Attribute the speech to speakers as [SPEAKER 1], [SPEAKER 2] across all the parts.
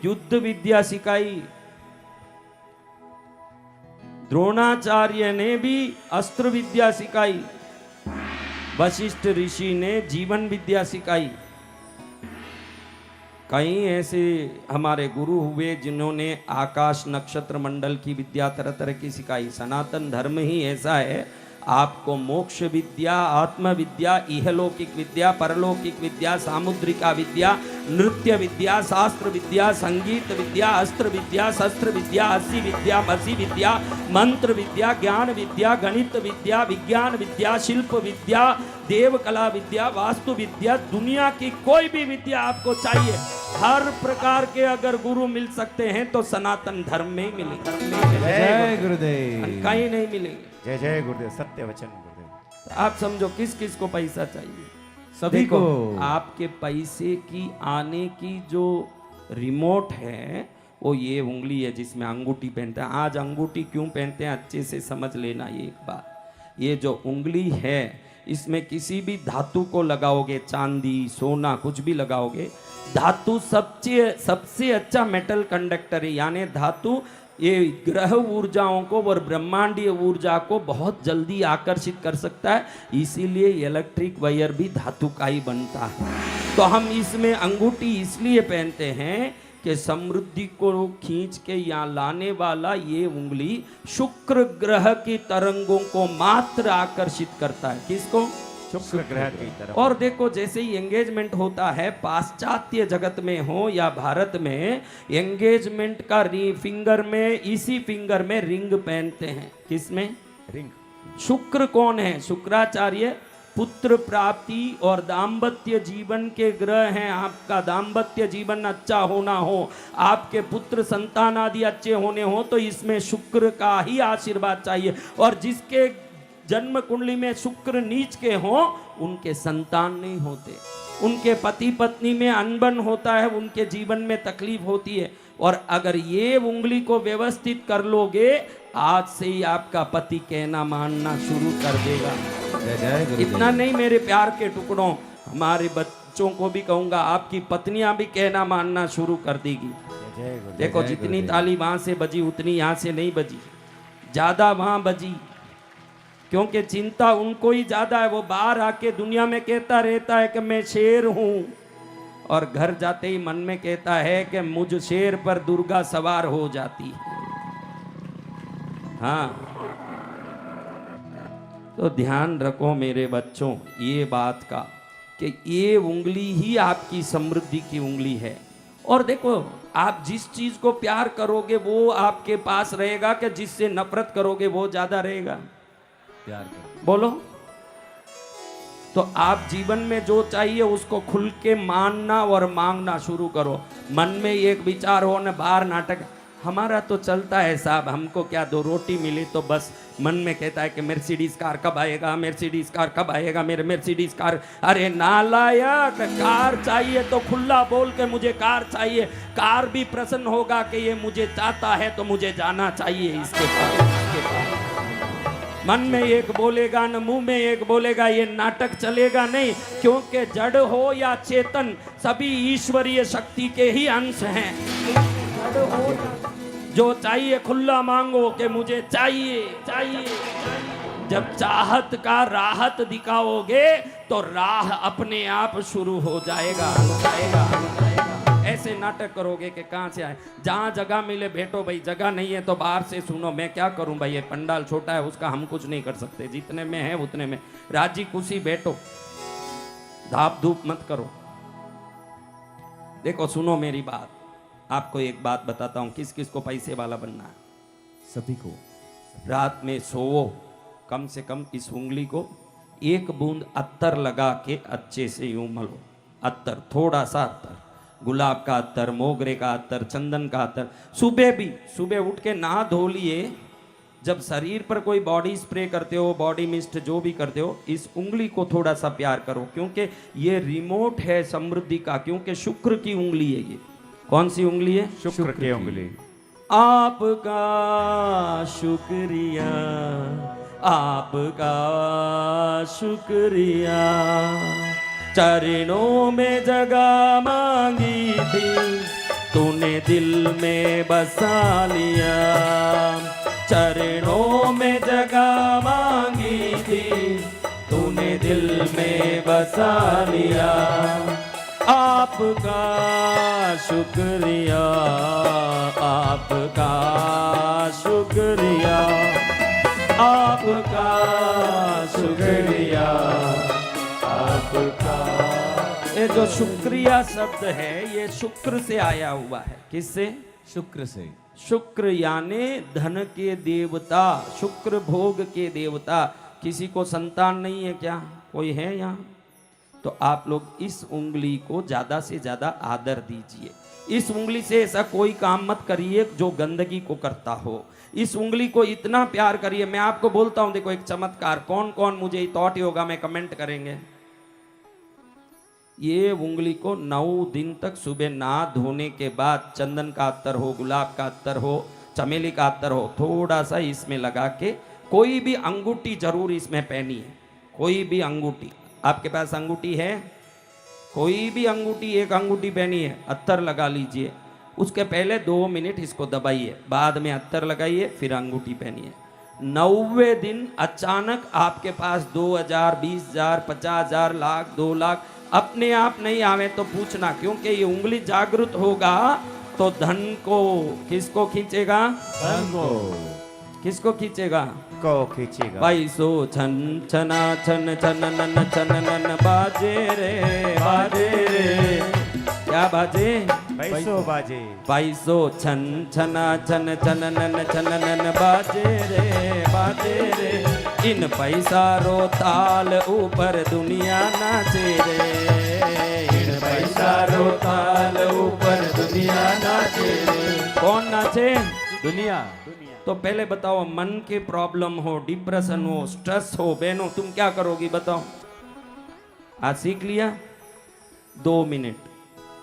[SPEAKER 1] युद्ध विद्या सिखाई, द्रोणाचार्य ने भी अस्त्र विद्या सिखाई, वशिष्ठ ऋषि ने जीवन विद्या सिखाई। कई ऐसे हमारे गुरु हुए जिन्होंने आकाश नक्षत्र मंडल की विद्या तरह तरह की सिखाई। सनातन धर्म ही ऐसा है, आपको मोक्ष विद्या, आत्म विद्या, इहलौकिक विद्या, परलौकिक विद्या, सामुद्रिका विद्या, नृत्य विद्या, शास्त्र विद्या, संगीत विद्या, अस्त्र विद्या, शस्त्र विद्या, अस्सी विद्या, मसी विद्या, मंत्र विद्या, ज्ञान विद्या, गणित विद्या, विज्ञान विद्या, शिल्प विद्या, देव कला विद्या, वास्तु विद्या, दुनिया की कोई भी विद्या आपको चाहिए, हर प्रकार के अगर गुरु मिल सकते हैं तो सनातन धर्म में ही मिलेंगे।
[SPEAKER 2] जय गुरुदेव।
[SPEAKER 1] कहीं नहीं मिलेंगे।
[SPEAKER 2] जय जय गुरुदेव, सत्य वचन गुरुदेव।
[SPEAKER 1] आप समझो किस किस को पैसा चाहिए?
[SPEAKER 2] सभी को।
[SPEAKER 1] आपके पैसे की आने की जो रिमोट है वो ये उंगली है जिसमें अंगूठी पहनते हैं। आज अंगूठी क्यों पहनते हैं अच्छे से समझ लेना ये एक बात। ये जो उंगली है इसमें किसी भी धातु को लगाओगे, चांदी सोना कुछ भी लगाओगे, धातु सबसे अच्छा मेटल कंडक्टर है। यानी धातु ये ग्रह ऊर्जाओं को और ब्रह्मांडीय ऊर्जा को बहुत जल्दी आकर्षित कर सकता है, इसीलिए इलेक्ट्रिक वायर भी धातु का ही बनता है। तो हम इसमें अंगूठी इसलिए पहनते हैं कि समृद्धि को खींच के यहाँ लाने वाला ये उंगली शुक्र ग्रह की तरंगों को मात्र आकर्षित करता है। किसको?
[SPEAKER 2] शुक्र ग्रह की तरफ।
[SPEAKER 1] और देखो जैसे ही एंगेजमेंट होता है, पाश्चात्य जगत में हो या भारत में, एंगेजमेंट का फिंगर में, इसी फिंगर में रिंग पहनते हैं। किसमें?
[SPEAKER 2] रिंग।
[SPEAKER 1] शुक्र कौन है? शुक्राचार्य पुत्र प्राप्ति और दाम्पत्य जीवन के ग्रह हैं। आपका दाम्पत्य जीवन अच्छा होना हो, आपके पुत्र संतान आदि अच्छे होने हो तो इसमें शुक्र का ही आशीर्वाद चाहिए। और जिसके जन्म कुंडली में शुक्र नीच के हों उनके संतान नहीं होते, उनके पति पत्नी में अनबन होता है, उनके जीवन में तकलीफ होती है। और अगर ये उंगली को व्यवस्थित कर लोगे, आज से ही आपका पति कहना मानना शुरू कर देगा। इतना नहीं मेरे प्यार के टुकड़ों, हमारे बच्चों को भी कहूंगा, आपकी पत्नियां भी कहना मानना शुरू कर देगी। देखो जितनी ताली वहां से बजी उतनी यहाँ से नहीं बजी, ज्यादा वहां बजी, क्योंकि चिंता उनको ही ज्यादा है। वो बाहर आके दुनिया में कहता रहता है कि मैं शेर हूं, और घर जाते ही मन में कहता है कि मुझ शेर पर दुर्गा सवार हो जाती। हाँ, तो ध्यान रखो मेरे बच्चों ये बात का कि ये उंगली ही आपकी समृद्धि की उंगली है। और देखो आप जिस चीज को प्यार करोगे वो आपके पास रहेगा, कि जिससे नफरत करोगे वो ज्यादा रहेगा।
[SPEAKER 2] प्यार करो।
[SPEAKER 1] बोलो। तो आप जीवन में जो चाहिए उसको खुल के मानना और मांगना शुरू करो। मन में एक विचार हो न बाहर नाटक, हमारा तो चलता है साहब, हमको क्या दो रोटी मिली तो बस मन में कहता है कि मर्सिडीज कार कब आएगा, मर्सिडीज कार कब आएगा, मेरे मर्सिडीज कार। अरे नालायक, कार चाहिए तो खुला बोल के मुझे कार चाहिए। कार भी प्रसन्न होगा कि ये मुझे चाहता है तो मुझे जाना चाहिए इसके पास। मन में एक बोलेगा न मुंह में एक बोलेगा, ये नाटक चलेगा नहीं। क्योंकि जड़ हो या चेतन सभी ईश्वरीय शक्ति के ही अंश हैं। जड़ हो जो चाहिए खुला मांगो कि मुझे चाहिए चाहिए। जब चाहत का राहत दिखाओगे तो राह अपने आप शुरू हो जाएगा। ऐसे नाटक करोगे कि कहाँ से आए, जहाँ जगह मिले बैठो भाई, जगह नहीं है तो बाहर से सुनो। मैं क्या करूं भाई, ये पंडाल छोटा है उसका हम कुछ नहीं कर सकते, जितने में है उतने में राजी खुशी बैठो, धाप धूप मत करो। देखो सुनो मेरी बात, आपको एक बात बताता हूं, किस किस को पैसे वाला बनना है?
[SPEAKER 2] सभी को।
[SPEAKER 1] रात में सोओ, कम से कम इस उंगली को एक बूंद अत्तर लगा के अच्छे से यूं मलो। अत्तर, थोड़ा सा अत्तर, गुलाब का अत्तर, मोगरे का अत्तर, चंदन का अत्तर। सुबह उठ के नहा धो लिए, जब शरीर पर कोई बॉडी स्प्रे करते हो, बॉडी मिस्ट जो भी करते हो, इस उंगली को थोड़ा सा प्यार करो, क्योंकि ये रिमोट है समृद्धि का। क्योंकि शुक्र की उंगली है ये। कौन सी उंगली है?
[SPEAKER 2] शुक्र की उंगली।
[SPEAKER 1] आपका शुक्रिया, आपका शुक्रिया, चरणों में जगह मांगी थी तूने दिल में बसा लिया, चरणों में जगह मांगी थी, तूने दिल में बसा लिया। आपका शुक्रिया, आपका शुक्रिया, आपका शुक्रिया, आपका। ये जो शुक्रिया शब्द है ये शुक्र से आया हुआ है। किससे?
[SPEAKER 2] शुक्र से।
[SPEAKER 1] शुक्र यानी धन के देवता, शुक्र भोग के देवता। किसी को संतान नहीं है क्या? कोई है यहाँ? तो आप लोग इस उंगली को ज्यादा से ज्यादा आदर दीजिए। इस उंगली से ऐसा कोई काम मत करिए जो गंदगी को करता हो। इस उंगली को इतना प्यार करिए। मैं आपको बोलता हूं, देखो एक चमत्कार। कौन कौन मुझे थॉट योगा में कमेंट करेंगे? ये उंगली को 9 दिन तक सुबह नहा धोने के बाद चंदन का अत्तर हो, गुलाब का अत्तर हो, चमेली का अत्तर हो, थोड़ा सा इसमें लगा के कोई भी अंगूठी जरूर इसमें पहनी है। कोई भी अंगूठी, आपके पास अंगूठी है? कोई भी अंगूठी, एक अंगूठी पहनी है, अत्तर लगा लीजिए। उसके पहले 2 मिनट इसको दबाइए, बाद में अत्तर लगाइए, फिर अंगूठी पहनिए। 90वें दिन अचानक आपके पास 2000, 20,000, 50,000, लाख, 2 लाख अपने आप नहीं आवे तो पूछना, क्योंकि ये उंगली जागृत होगा तो धन को किसको खींचेगा?
[SPEAKER 2] धन को।
[SPEAKER 1] किसको खींचेगा?
[SPEAKER 2] को खींचेगा।
[SPEAKER 1] पैसो छन छना छन छनन छनन बाजे रे, बाजे रे। क्या बाजे?
[SPEAKER 2] पैसो बाजे।
[SPEAKER 1] पैसो छन छना छन छनन छनन बाजे रे, बाजे रे। इन पैसा रो ताल ऊपर दुनिया नाचे रे, इन पैसा रो ताल ऊपर दुनिया नाचे रे। कौन नाचे?
[SPEAKER 2] दुनिया।
[SPEAKER 1] तो पहले बताओ, मन के प्रॉब्लम हो, डिप्रेशन हो, स्ट्रेस हो, बहनों तुम क्या करोगी बताओ? आज सीख लिया? 2 मिनट,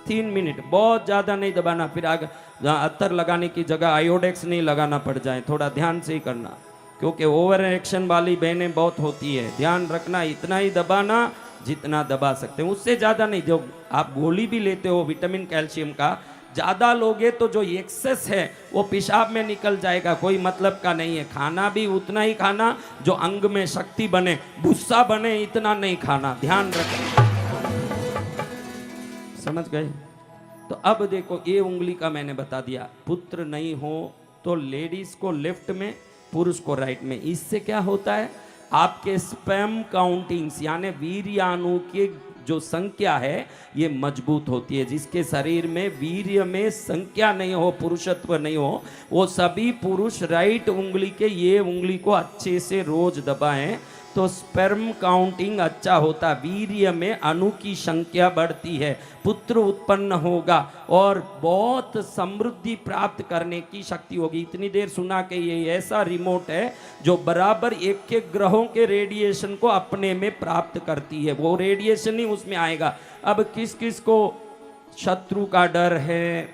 [SPEAKER 1] 3 मिनट, बहुत ज्यादा नहीं दबाना। फिर आगे अत्तर लगाने की जगह आयोडेक्स नहीं लगाना पड़ जाए, थोड़ा ध्यान से ही करना, क्योंकि ओवर एक्शन वाली बहनें बहुत होती है। ध्यान रखना, इतना ही दबाना जितना दबा सकते हैं, उससे ज्यादा नहीं। जो आप गोली भी लेते हो विटामिन कैल्शियम का, ज्यादा लोगे तो जो एक्सेस है वो पेशाब में निकल जाएगा, कोई मतलब का नहीं है। खाना भी उतना ही खाना जो अंग में शक्ति बने, गुस्सा बने, इतना नहीं खाना। ध्यान रखना, समझ गए? तो अब देखो, ये उंगली का मैंने बता दिया। पुत्र नहीं हो तो लेडीज को लेफ्ट में, पुरुष को राइट में। इससे क्या होता है? आपके स्पर्म काउंटिंग्स यानी वीर्याणु के जो संख्या है ये मजबूत होती है। जिसके शरीर में वीर्य में संख्या नहीं हो, पुरुषत्व नहीं हो, वो सभी पुरुष राइट उंगली के ये उंगली को अच्छे से रोज दबाएं तो स्पर्म काउंटिंग अच्छा होता, वीर्य में अणु की संख्या बढ़ती है, पुत्र उत्पन्न होगा और बहुत समृद्धि प्राप्त करने की शक्ति होगी। इतनी देर सुना कि ये ऐसा रिमोट है जो बराबर एक एक ग्रहों के रेडिएशन को अपने में प्राप्त करती है, वो रेडिएशन ही उसमें आएगा। अब किस किस को शत्रु का डर है,